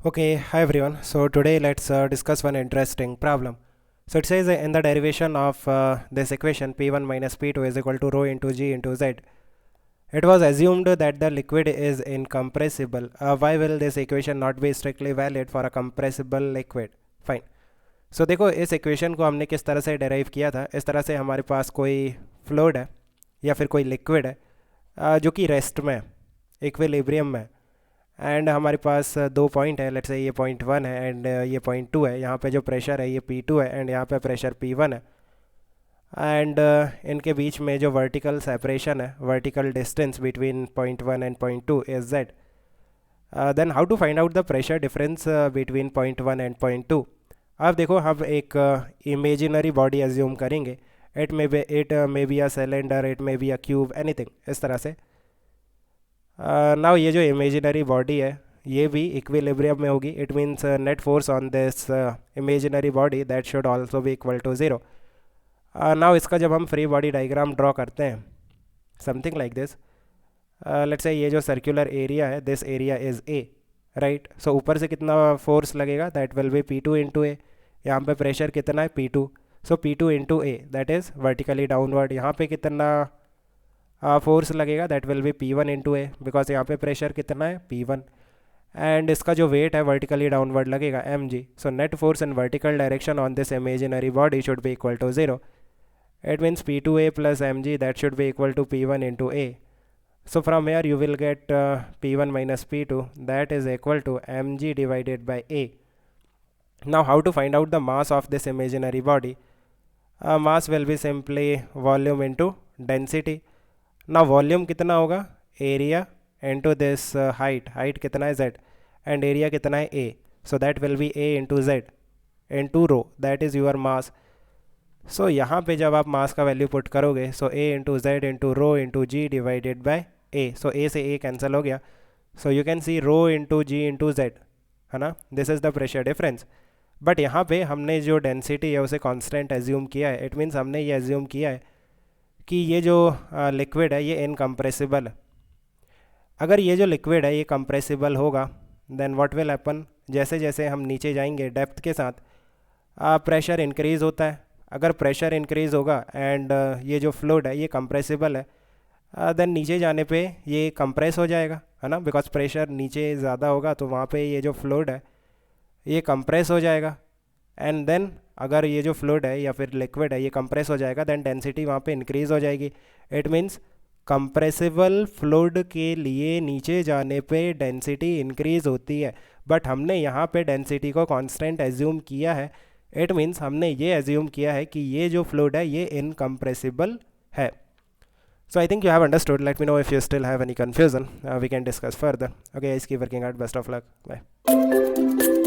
Okay, hi everyone. So today let's discuss one interesting problem. So it says in the derivation of this equation P1 minus P2 is equal to rho into G into Z. It was assumed that the liquid is incompressible. Why will this equation not be strictly valid for a compressible liquid? Fine. So देखो इस equation को हमने किस तरह से derive किया था. इस तरह से हमारे पास कोई फ्लूइड है या फिर कोई लिक्विड है जो कि रेस्ट में है, इक्विलिब्रियम में है. एंड हमारे पास दो पॉइंट है. लेट्स से ये पॉइंट वन है एंड ये पॉइंट टू है. यहाँ पे जो प्रेशर है ये P2 है एंड यहाँ पे प्रेशर P1 है. एंड इनके बीच में जो वर्टिकल सेपरेशन है, vertical distance between point one and point two is Z. Then how to find out the pressure difference between point one and point two. अब देखो हम एक इमेजिनरी बॉडी एज्यूम करेंगे. It may be a cylinder, it may be a cube, anything इस तरह से. Now ये जो इमेजिनरी बॉडी है ये भी इक्विलिब्रियम में होगी. It means net force on this imaginary body that should also be equal to zero. Now इसका जब हम फ्री बॉडी डायग्राम ड्रॉ करते हैं something like this. Let's say ये जो सर्कुलर एरिया है this area is A, right. So ऊपर से कितना फोर्स लगेगा, that will be P2 into A. यहाँ पे प्रेशर कितना है P2. So P2 into A that is vertically downward. यहाँ पे कितना फोर्स लगेगा, that will be P1 into A, because यहाँ पे प्रेशर कितना है P1. एंड इसका जो वेट है वर्टिकली डाउनवर्ड लगेगा mg. So net force in vertical direction on this imaginary body should be equal to zero. It means P2a plus mg that should be equal to P1 into a. So from here you will get P1 minus P2 that is equal to mg divided by A. Now how to find out the mass of this imaginary body? Mass will be simply volume into density. Now volume कितना होगा, area into this height कितना है Z and area कितना है A. So that will be A into Z into rho, that is your mass. सो यहाँ पे जब आप मास का वैल्यू पुट करोगे so A into Z into rho into G divided by A. So A से A cancel हो गया. So you can see rho into G into Z, है ना. This is the pressure difference. But यहाँ पे हमने जो डेंसिटी है उसे कांस्टेंट एज्यूम किया है. इट मीन्स हमने ये एज्यूम किया है कि ये जो लिक्विड है ये इनकम्प्रेसिबल है. अगर ये जो लिक्विड है ये कंप्रेसिबल होगा देन व्हाट विल हैपन, जैसे जैसे हम नीचे जाएंगे डेप्थ के साथ प्रेशर इंक्रीज़ होता है. अगर प्रेशर इंक्रीज़ होगा एंड ये जो फ्लूइड है ये कंप्रेसिबल है देन नीचे जाने पे ये कंप्रेस हो जाएगा, है ना. बिकॉज प्रेशर नीचे ज़्यादा होगा तो वहाँ पे ये जो फ्लूइड है ये कंप्रेस हो जाएगा. एंड देन अगर ये जो फ्लूइड है या फिर लिक्विड है ये कंप्रेस हो जाएगा देन डेंसिटी वहाँ पे इंक्रीज़ हो जाएगी. इट मीन्स कंप्रेसिबल फ्लूइड के लिए नीचे जाने पे डेंसिटी इंक्रीज़ होती है. बट हमने यहाँ पे डेंसिटी को कांस्टेंट एज्यूम किया है. इट मीन्स हमने ये एज्यूम किया है कि ये जो फ्लूइड है ये इनकम्प्रेसिबल है. So I think you have understood. Let me know if you still have any confusion. We can discuss further. Okay, guys, keep working hard. Best of luck. Bye.